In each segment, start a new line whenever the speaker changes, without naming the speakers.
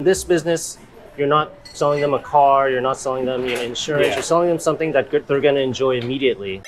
In this business, you're not selling them a car, you're not selling them insurance, you're selling them something that they're going to enjoy immediately.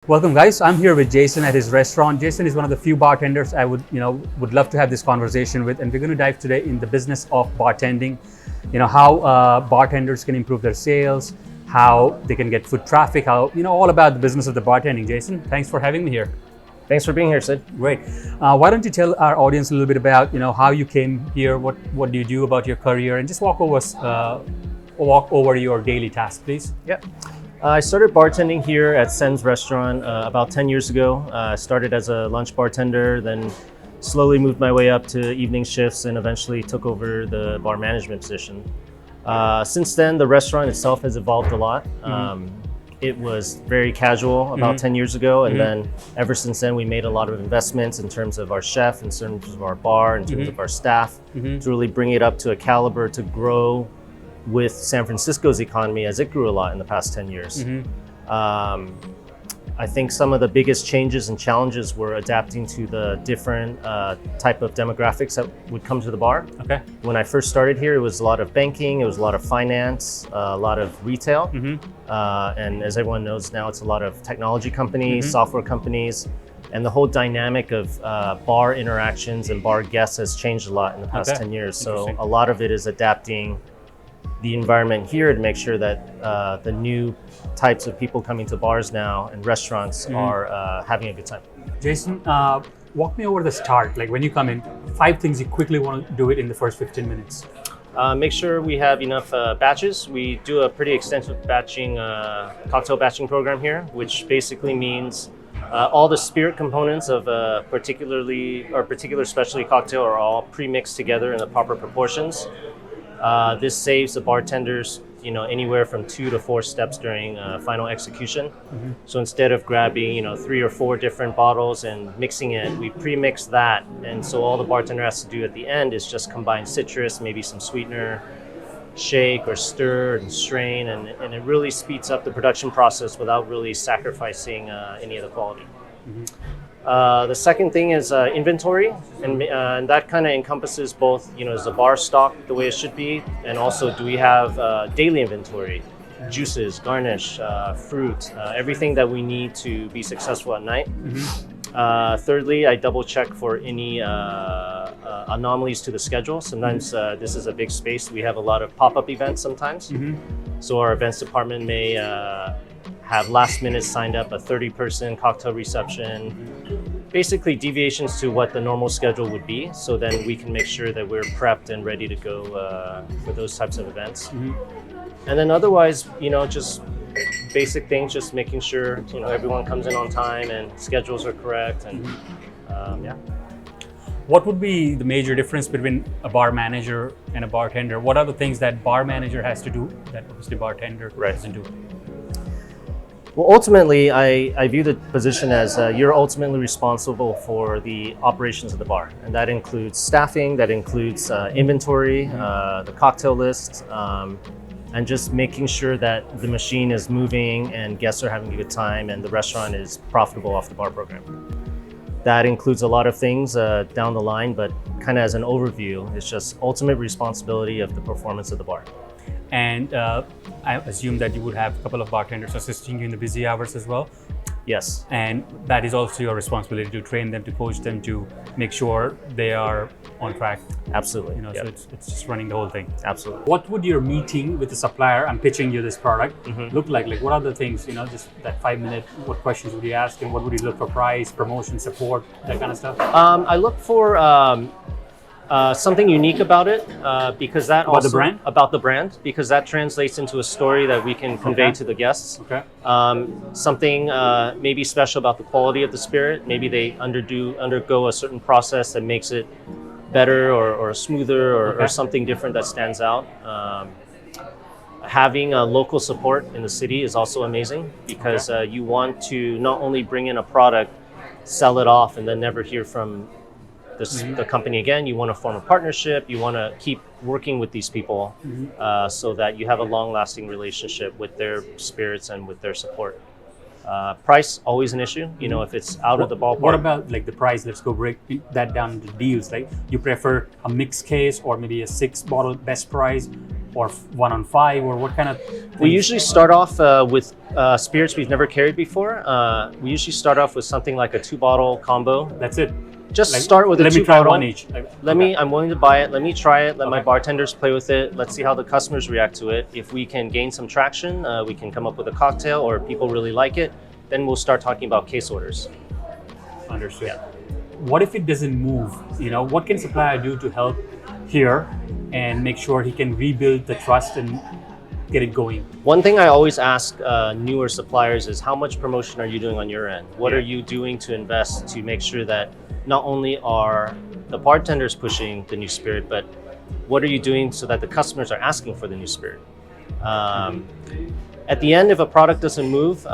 Welcome guys, I'm here with Jason at his restaurant. Jason is one of the few bartenders I would love to have this conversation with, and we're going to dive today in the business of bartending. How bartenders can improve their sales, how they can get foot traffic, all about the business of the bartending. Jason, thanks for having me here.
Thanks for being here, Sid.
Great. Why don't you tell our audience a little bit about how you came here, what do you do about your career, and just walk over your daily tasks, please.
Yeah. I started bartending here at Sens Restaurant about 10 years ago. I started as a lunch bartender, then slowly moved my way up to evening shifts and eventually took over the bar management position. Since then, the restaurant itself has evolved a lot. It was very casual about 10 years ago, and then ever since then, we made a lot of investments in terms of our chef, in terms of our bar, in terms of our staff, to really bring it up to a caliber to grow with San Francisco's economy as it grew a lot in the past 10 years. I think some of the biggest changes and challenges were adapting to the different type of demographics that would come to the bar.
Okay.
When I first started here, it was a lot of banking, it was a lot of finance, a lot of retail. And as everyone knows now, it's a lot of technology companies, software companies, and the whole dynamic of bar interactions and bar guests has changed a lot in the past 10 years. So a lot of it is adapting the environment here to make sure that the new types of people coming to bars now and restaurants are having a good time.
Jason, walk me over the start. Like when you come in, 5 things you quickly want to do it in the first 15 minutes.
Make sure we have enough batches. We do a pretty extensive cocktail batching program here, which basically means all the spirit components of a particular specialty cocktail are all pre-mixed together in the proper proportions. This saves the bartenders, anywhere from 2 to 4 steps during final execution. So instead of grabbing, 3 or 4 different bottles and mixing it, we pre-mix that. And so all the bartender has to do at the end is just combine citrus, maybe some sweetener, shake or stir and strain, and it really speeds up the production process without really sacrificing any of the quality. The second thing is inventory, and that kind of encompasses both, is the bar stock the way it should be, and also do we have daily inventory, juices, garnish, fruit, everything that we need to be successful at night. Thirdly, I double check for any anomalies to the schedule. Sometimes this is a big space. We have a lot of pop-up events sometimes. So our events department may have last minute signed up a 30-person cocktail reception, basically deviations to what the normal schedule would be. So then we can make sure that we're prepped and ready to go for those types of events. And then otherwise, just basic things, just making sure, everyone comes in on time and schedules are correct. And
What would be the major difference between a bar manager and a bartender? What are the things that bar manager has to do that obviously bartender doesn't do?
Well, ultimately, I view the position as you're ultimately responsible for the operations of the bar. And that includes staffing, that includes inventory, the cocktail list, and just making sure that the machine is moving and guests are having a good time and the restaurant is profitable off the bar program. That includes a lot of things down the line, but kind of as an overview, it's just ultimate responsibility of the performance of the bar.
And I assume that you would have a couple of bartenders assisting you in the busy hours as well.
Yes.
And that is also your responsibility to train them, to coach them, to make sure they are on track.
Absolutely.
So it's just running the whole thing.
Absolutely.
What would your meeting with the supplier, I'm pitching you this product, look like? Like what are the things, just that 5-minute, what questions would you ask and what would you look for? Price, promotion, support, that kind of stuff?
I look for Something unique about it, because that
About the
also
brand?
about the brand, because that translates into a story that we can convey
Okay.
to the guests.
Okay.
Something maybe special about the quality of the spirit. Maybe they undergo a certain process that makes it better or smoother or something different that stands out. Having a local support in the city is also amazing because you want to not only bring in a product, sell it off, and then never hear from the company again. You want to form a partnership. You want to keep working with these people so that you have a long-lasting relationship with their spirits and with their support. Price, always an issue. You know, if it's out of the ballpark.
What about like the price? Let's go break that down into deals. Like, you prefer a mixed case or maybe a 6-bottle best price, or 1 on 5, or what kind of things?
We usually start off with spirits we've never carried before. We usually start off with something like a 2-bottle combo.
That's it.
Just
Like,
start with a
let
2
me try
bottle.
one each.
I'm willing to buy it. Let me try it. Let my
Okay.
bartenders play with it. Let's see how the customers react to it. If we can gain some traction, we can come up with a cocktail, or people really like it, then we'll start talking about case orders.
Understood.
Yeah.
What if it doesn't move? You know, what can supplier do to help here and make sure he can rebuild the trust and get it going?
One thing I always ask newer suppliers is, how much promotion are you doing on your end? What
Yeah.
are you doing to invest to make sure that not only are the bartenders pushing the new spirit, but what are you doing so that the customers are asking for the new spirit? At the end, if a product doesn't move,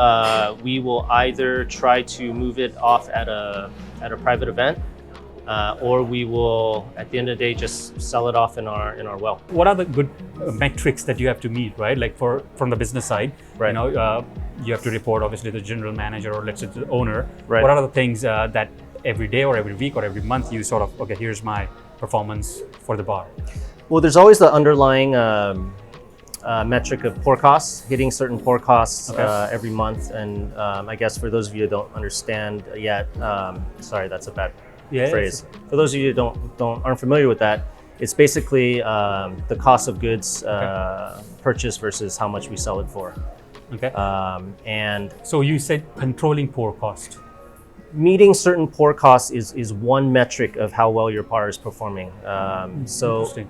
we will either try to move it off at a private event, or we will, at the end of the day, just sell it off in our well.
What are the good metrics that you have to meet, right? Like from the business side,
Right.
you know, you have to report obviously the general manager, or let's say the owner.
Right.
What are the things that every day or every week or every month you sort of, okay, here's my performance for the bar?
Well, there's always the underlying metric of pour costs, hitting certain pour costs every month. And I guess for those of you who don't understand yet, sorry, that's a bad phrase. For those of you who aren't familiar with that, it's basically the cost of goods purchased versus how much we sell it for.
Okay.
And
So you said controlling pour cost.
meeting certain pour costs is one metric of how well your bar is performing. So,
Interesting.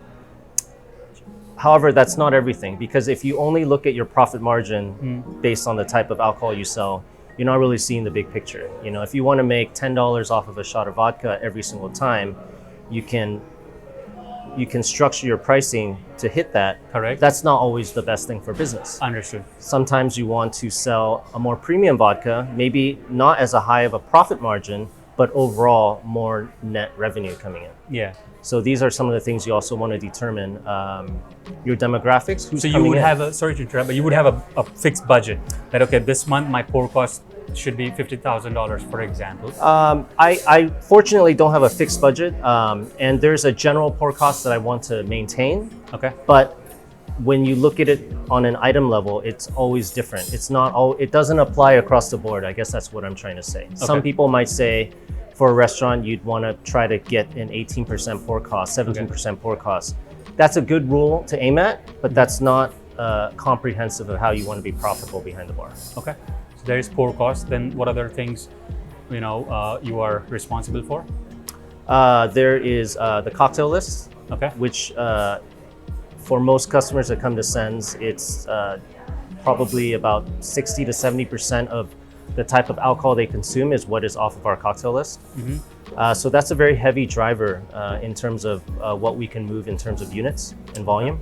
however, that's not everything, because if you only look at your profit margin based on the type of alcohol you sell, you're not really seeing the big picture. You know, if you want to make $10 off of a shot of vodka every single time, you can structure your pricing to hit that.
Correct.
That's not always the best thing for business.
Understood.
Sometimes you want to sell a more premium vodka, maybe not as a high of a profit margin, but overall more net revenue coming in.
Yeah.
So these are some of the things you also want to determine. Your demographics, who's
So you
coming
would
in.
have sorry to interrupt, but you would have a fixed budget that, okay, this month my pour cost should be $50,000, for example.
I fortunately don't have a fixed budget, and there's a general pour cost that I want to maintain.
Okay.
But when you look at it on an item level, it's always different. It doesn't apply across the board. I guess that's what I'm trying to say. Some people might say, for a restaurant, you'd want to try to get an 18% pour cost, 17% pour cost. That's a good rule to aim at, but that's not comprehensive of how you want to be profitable behind the bar.
Okay. So there is pour cost. Then what other things, you are responsible for?
There is the cocktail list,
Okay.
which for most customers that come to Sens, it's probably about 60 to 70% of the type of alcohol they consume is what is off of our cocktail list. So that's a very heavy driver in terms of what we can move in terms of units and volume.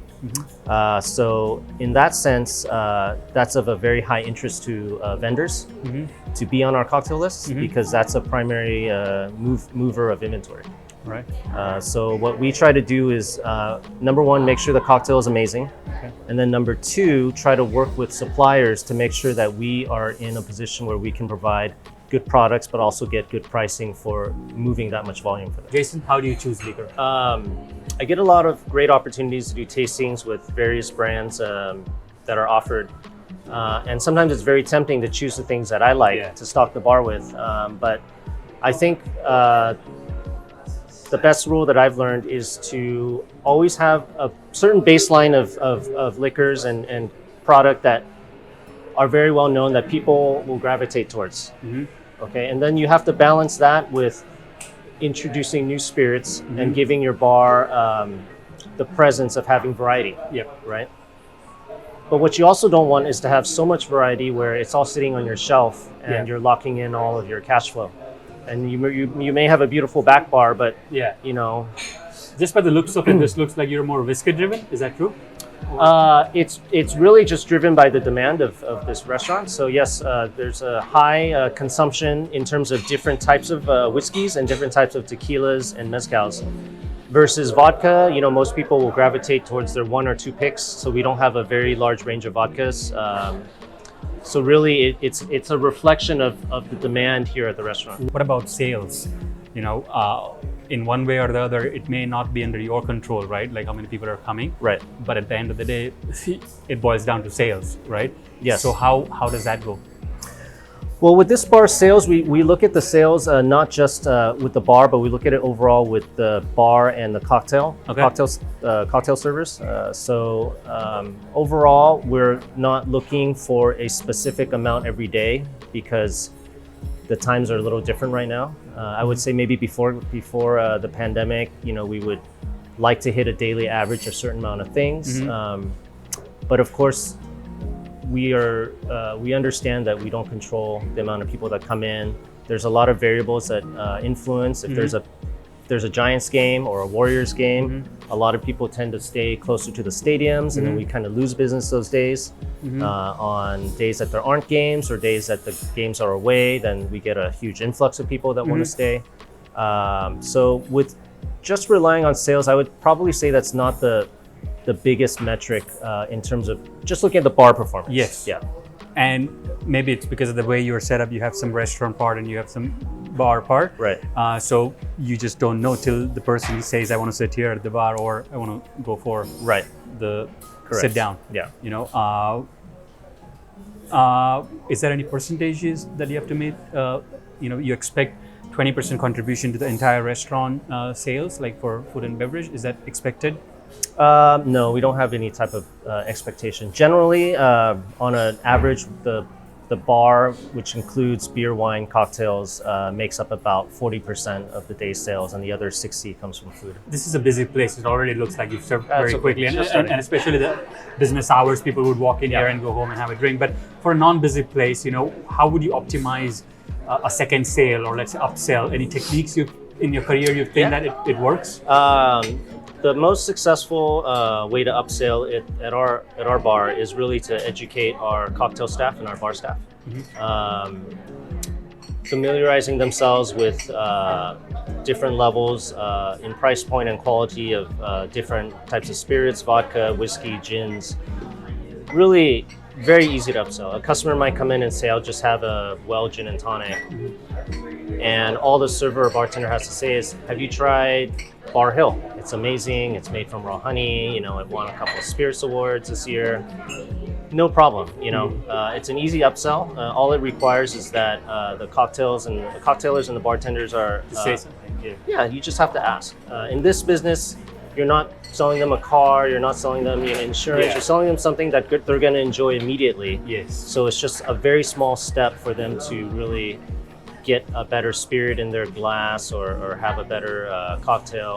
So in that sense, that's of a very high interest to vendors to be on our cocktail list, because that's a primary mover of inventory.
Right.
So what we try to do is, number one, make sure the cocktail is amazing. And then number two, try to work with suppliers to make sure that we are in a position where we can provide good products, but also get good pricing for moving that much volume for them.
Jason, how do you choose liquor?
I get a lot of great opportunities to do tastings with various brands that are offered. And sometimes it's very tempting to choose the things that I like to stock the bar with. But I think the best rule that I've learned is to always have a certain baseline of liquors and product that are very well known that people will gravitate towards. Okay, and then you have to balance that with introducing new spirits and giving your bar the presence of having variety.
Yep.
Right? But what you also don't want is to have so much variety where it's all sitting on your shelf and you're locking in all of your cash flow. And you may have a beautiful back bar, but you know,
just by the looks of it, this looks like you're more whiskey driven. Is that true?
It's really just driven by the demand of this restaurant. So yes, there's a high consumption in terms of different types of whiskeys and different types of tequilas and mezcals. Versus vodka, you know, most people will gravitate towards their one or two picks. So we don't have a very large range of vodkas. So really, it's a reflection of the demand here at the restaurant.
What about sales? You know, in one way or the other, it may not be under your control, right? Like how many people are coming.
Right.
But at the end of the day, it boils down to sales, right?
Yes.
So how does that go?
Well, with this bar sales, we look at the sales not just with the bar, but we look at it overall with the bar and the cocktail servers. Overall, we're not looking for a specific amount every day because the times are a little different right now. I would say maybe before the pandemic, you know, we would like to hit a daily average of a certain amount of things. But of course, we understand that we don't control the amount of people that come in. There's a lot of variables that influence. If there's a Giants game or a Warriors game, a lot of people tend to stay closer to the stadiums, and then we kind of lose business those days. On days that there aren't games or days that the games are away, then we get a huge influx of people that want to stay. So with just relying on sales, I would probably say that's not the biggest metric in terms of just looking at the bar performance.
Yes.
Yeah.
And maybe it's because of the way you're set up. You have some restaurant part and you have some bar part.
Right.
So you just don't know till the person says, I want to sit here at the bar, or I want to go for the sit down.
Yeah.
You know, is there any percentages that you have to make? You know, you expect 20% contribution to the entire restaurant sales, like for food and beverage. Is that expected?
No, we don't have any type of expectation. Generally, on an average, the bar, which includes beer, wine, cocktails, makes up about 40% of the day's sales, and the other 60 comes from food.
This is a busy place. It already looks like you've served very quickly, and especially the business hours, people would walk in here and go home and have a drink. But for a non-busy place, you know, how would you optimize a second sale, or let's say upsell? Any techniques in your career you think that it works?
The most successful way to upsell it at our bar is really to educate our cocktail staff and our bar staff. Familiarizing themselves with different levels in price point and quality of different types of spirits, vodka, whiskey, gins. Really very easy to upsell. A customer might come in and say, I'll just have a well gin and tonic. And all the server or bartender has to say is, have you tried Bar Hill? It's amazing. It's made from raw honey. You know, it won a couple of spirits awards this year. No problem. You know, it's an easy upsell. All it requires is that the cocktailers and the bartenders are
say something.
Yeah, you just have to ask. In this business, you're not selling them a car. You're not selling them insurance. You're selling them something that they're going to enjoy immediately.
Yes.
So it's just a very small step for them to really get a better spirit in their glass or have a better cocktail.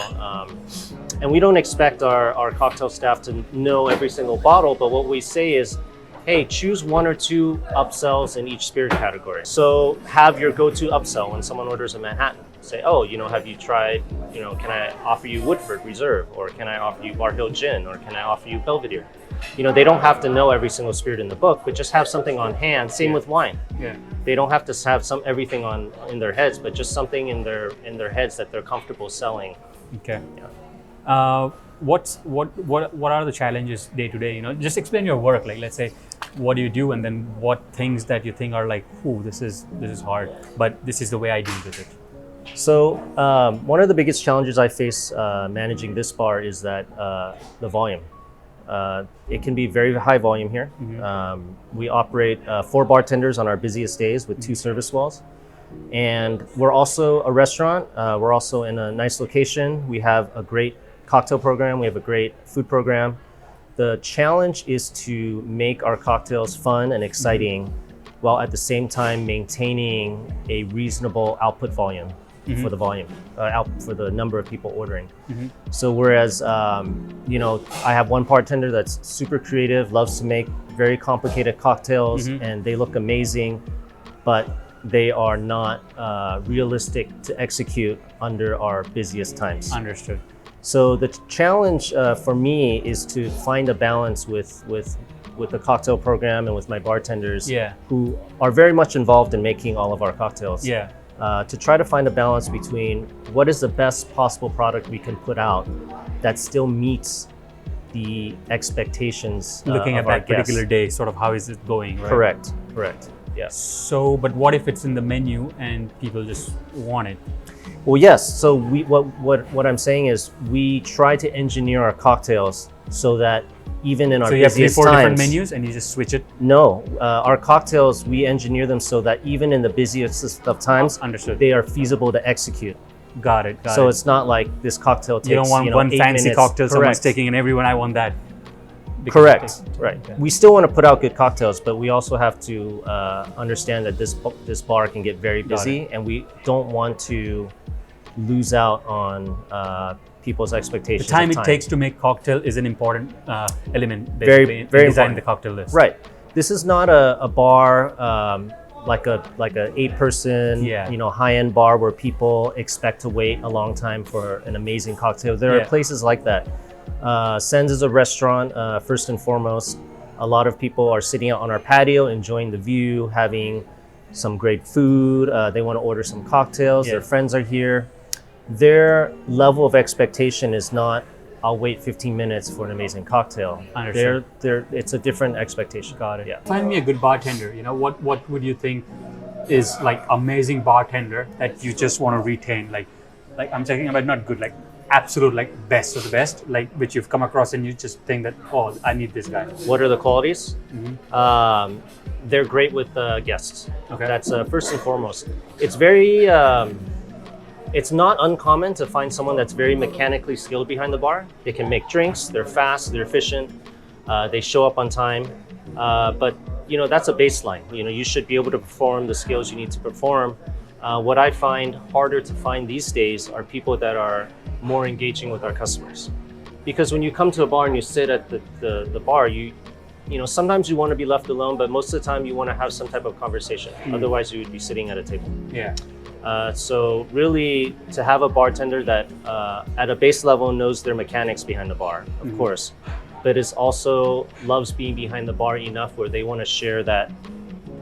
And we don't expect our cocktail staff to know every single bottle, but what we say is, hey, choose one or two upsells in each spirit category. So have your go-to upsell when someone orders a Manhattan. Say, oh, you know, have you tried, you know, can I offer you Woodford Reserve, or can I offer you Bar Hill Gin, or can I offer you Belvedere? You know, they don't have to know every single spirit in the book, but just have something on hand. Same with wine.
Yeah.
They don't have to have everything in their heads, but just something in their heads that they're comfortable selling.
Okay. Yeah. What are the challenges day to day? You know, just explain your work. Like, let's say, what do you do, and then what things that you think are like, ooh, this is hard, but this is the way I deal with it.
So one of the biggest challenges I face managing this bar is that the volume. It can be very high volume here. We operate 4 bartenders on our busiest days with 2 service walls. And we're also a restaurant. We're also in a nice location. We have a great cocktail program. We have a great food program. The challenge is to make our cocktails fun and exciting while at the same time maintaining a reasonable output volume. for the volume, out for the number of people ordering. So whereas, I have one bartender that's super creative, loves to make very complicated cocktails, and they look amazing, but they are not realistic to execute under our busiest times.
Understood.
So the challenge for me is to find a balance with the cocktail program and with my bartenders who are very much involved in making all of our cocktails. To try to find a balance between what is the best possible product we can put out that still meets the expectations
Looking
of
at
our
that particular
guests.
day, sort of how is it going, right?
Correct. Yes.
So, but what if it's in the menu and people just want it?
Well, yes. So what I'm saying is we try to engineer our cocktails so that even in our
So you have
busiest
3-4 different
times,
menus and you just switch it?
No, our cocktails, we engineer them so that even in the busiest of times,
Understood.
they are feasible to execute.
Got it.
So it's not like this cocktail takes,
you don't want one
8
fancy
minutes.
cocktail someone's
Correct.
taking and everyone, I want that. Because
Correct.
it
Right.
Okay.
We still want to put out good cocktails, but we also have to understand that this bar can get very busy, and we don't want to lose out on people's
The
expectations.
time
of
it takes to make cocktail is an important element,
Very-
basically,
very
in designing
important.
the cocktail list.
Right. This is not a bar like a 8-person high-end bar where people expect to wait a long time for an amazing cocktail. There are places like that. Sens is a restaurant, first and foremost. A lot of people are sitting out on our patio, enjoying the view, having some great food. They want to order some cocktails. Their friends are here. Their level of expectation is not, I'll wait 15 minutes for an amazing cocktail.
Understood.
It's a different expectation.
Got it.
Yeah.
Find me a good bartender. What would you think is like amazing bartender that you just want to retain? Like I'm talking about not good, like absolute, like best of the best, like which you've come across and you just think that, oh, I need this guy.
What are the qualities? They're great with guests.
Okay.
That's first and foremost. It's very, it's not uncommon to find someone that's very mechanically skilled behind the bar. They can make drinks, they're fast, they're efficient, they show up on time. But that's a baseline. You should be able to perform the skills you need to perform. What I find harder to find these days are people that are more engaging with our customers. Because when you come to a bar and you sit at the bar, sometimes you want to be left alone, but most of the time you want to have some type of conversation. Otherwise you would be sitting at a table.
Yeah.
So really to have a bartender that at a base level knows their mechanics behind the bar, of course, but is also loves being behind the bar enough where they want to share that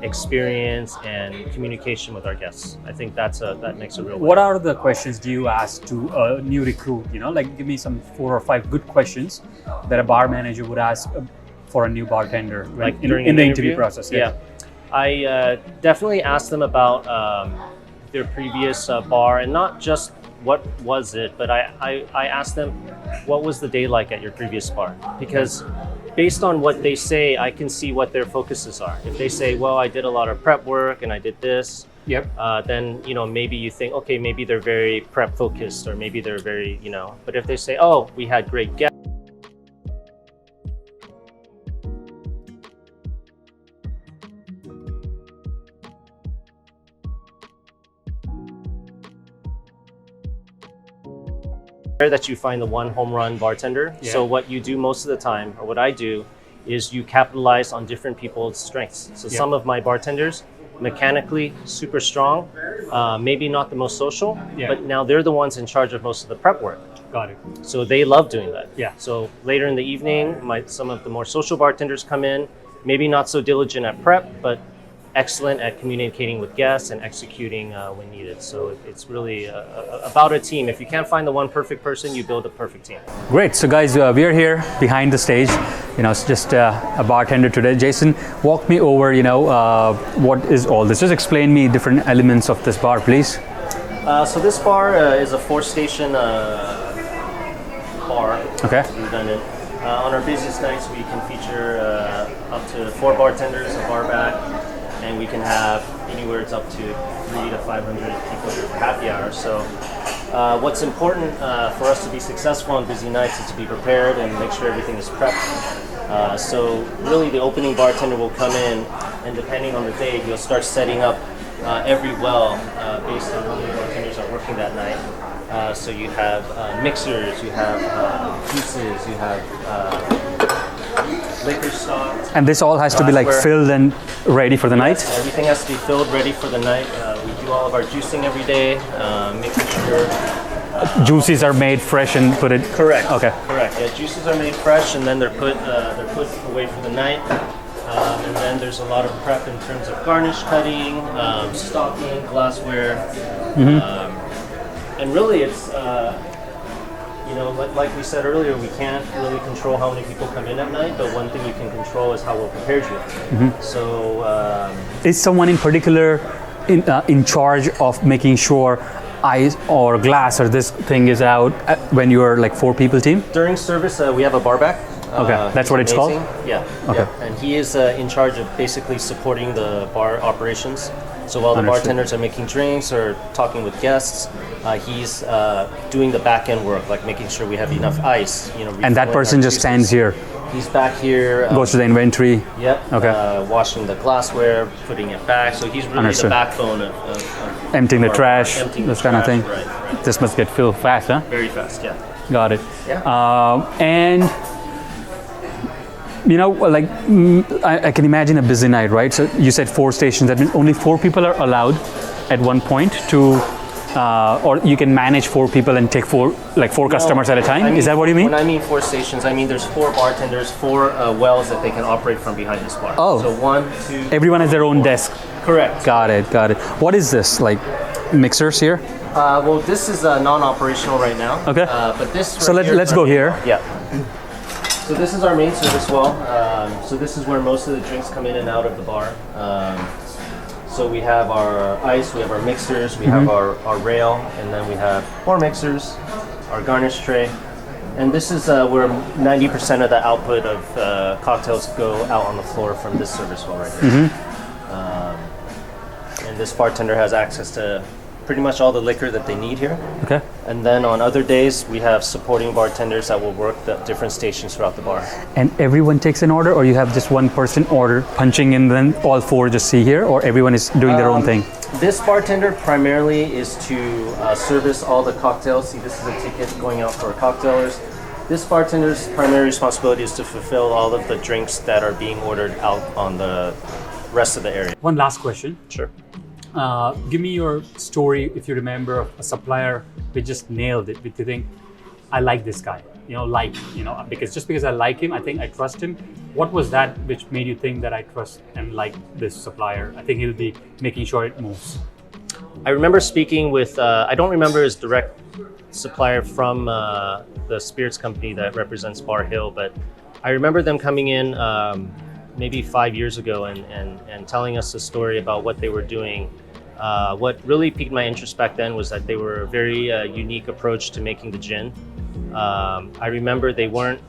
experience and communication with our guests. I think that makes a real
What are the questions do you ask to a new recruit? Like give me some 4 or 5 good questions that a bar manager would ask for a new bartender
like
in
during
the
an
interview process.
Yeah. I definitely ask them about their previous bar, and not just what was it, but I asked them, what was the day like at your previous bar? Because based on what they say, I can see what their focuses are. If they say, well, I did a lot of prep work and I did this, then maybe you think, okay, maybe they're very prep focused, or maybe they're very, but if they say, oh, we had great guests, that you find the one home run bartender. So what you do most of the time, or what I do, is you capitalize on different people's strengths. So some of my bartenders, mechanically super strong, maybe not the most social, but now they're the ones in charge of most of the prep work.
Got it.
So they love doing that.
Yeah.
So later in the evening, some of the more social bartenders come in, maybe not so diligent at prep, but excellent at communicating with guests and executing when needed. So it's really about a team. If you can't find the one perfect person, you build a perfect team.
Great. So guys, we are here behind the stage. It's just a bartender today. Jason, walk me over, what is all this? Just explain me different elements of this bar, please.
So this bar is a 4-station bar.
Okay.
Redundant. On our busiest nights, we can feature up to 4 bartenders, a bar back, and we can have anywhere it's up to 300 to 500 people here for happy hour. So what's important for us to be successful on busy nights is to be prepared and make sure everything is prepped. So really the opening bartender will come in, and depending on the day, he'll start setting up every well based on how many bartenders are working that night. So you have mixers, you have juices, you have liquor stock.
And this all has to be like filled and ready for the night?
Everything has to be filled, ready for the night. We do all of our juicing every day, making sure...
juices are made fresh and put it...
Correct.
Okay.
Correct. Yeah, juices are made fresh and then they're put away for the night. And then there's a lot of prep in terms of garnish cutting, stocking, glassware. And really it's, like we said earlier, we can't really control how many people come in at night, but one thing you can control is how well prepared you are. So...
is someone in particular in charge of making sure ice or glass or this thing is out when you're like 4 people team?
During service, we have a bar back.
Okay, that's what it's called?
Yeah.
Okay.
Yeah. And he is in charge of basically supporting the bar operations. So while the bartenders are making drinks or talking with guests, he's doing the back end work, like making sure we have enough ice.
And that person just stands here?
He's back here.
Goes to the inventory?
Yep.
Okay.
Washing the glassware, putting it back. So he's really the backbone of
emptying the trash,
this
kind of thing.
Right.
This must get filled fast, huh?
Very fast, yeah.
Got it.
Yeah.
And I can imagine a busy night, right? So you said 4 stations. That means only 4 people are allowed at one point to, or you can manage 4 people and take 4 customers at a time. Is that what you mean?
When I mean 4 stations, I mean there's 4 bartenders, 4 wells that they can operate from behind this bar.
Oh.
So 1, 2.
Everyone has their own desk.
Correct.
Got it. What is this? Like mixers here?
Well, this is non-operational right now.
Okay.
But this.
So let's go here.
Yeah. So this is our main service well. So this is where most of the drinks come in and out of the bar. So we have our ice, we have our mixers, we have our rail, and then we have more mixers, our garnish tray. And this is where 90% of the output of cocktails go out on the floor from this service well right here. And this bartender has access to pretty much all the liquor that they need here.
Okay.
And then on other days, we have supporting bartenders that will work the different stations throughout the bar.
And everyone takes an order, or you have just one person order, punching in, then all 4 just see here, or everyone is doing their own thing?
This bartender primarily is to service all the cocktails. See, this is a ticket going out for cocktailers. This bartender's primary responsibility is to fulfill all of the drinks that are being ordered out on the rest of the area.
One last question.
Sure.
Give me your story, if you remember, of a supplier who just nailed it. But you think, I like this guy, because I like him, I think I trust him. What was that which made you think that I trust and like this supplier? I think he'll be making sure it moves.
I remember speaking with, I don't remember his direct supplier from the spirits company that represents Bar Hill, but I remember them coming in maybe 5 years ago and telling us a story about what they were doing. What really piqued my interest back then was that they were a very unique approach to making the gin. I remember they weren't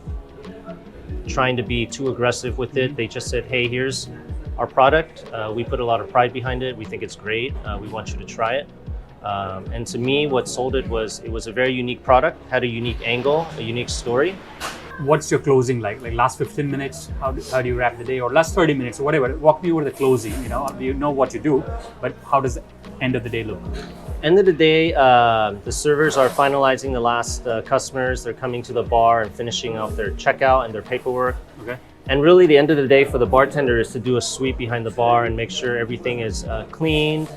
trying to be too aggressive with it. They just said, hey, here's our product. We put a lot of pride behind it. We think it's great. We want you to try it. And to me, what sold it was a very unique product, had a unique angle, a unique story.
What's your closing like? Like last 15 minutes, how do you wrap the day? Or last 30 minutes or whatever? Walk me over the closing, you know what you do, but how does the end of the day look?
End of the day, the servers are finalizing the last customers. They're coming to the bar and finishing off their checkout and their paperwork.
Okay.
And really the end of the day for the bartender is to do a sweep behind the bar and make sure everything is cleaned,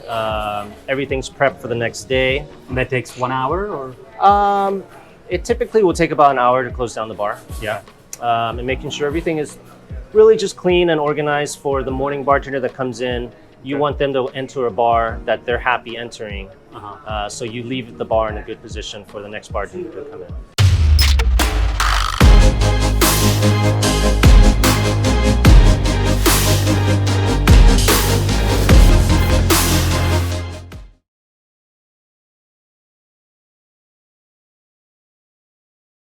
everything's prepped for the next day.
And that takes 1 hour or?
It typically will take about an hour to close down the bar.
Yeah.
And making sure everything is really just clean and organized for the morning bartender that comes in. You want them to enter a bar that they're happy entering. So you leave the bar in a good position for the next bartender to come in.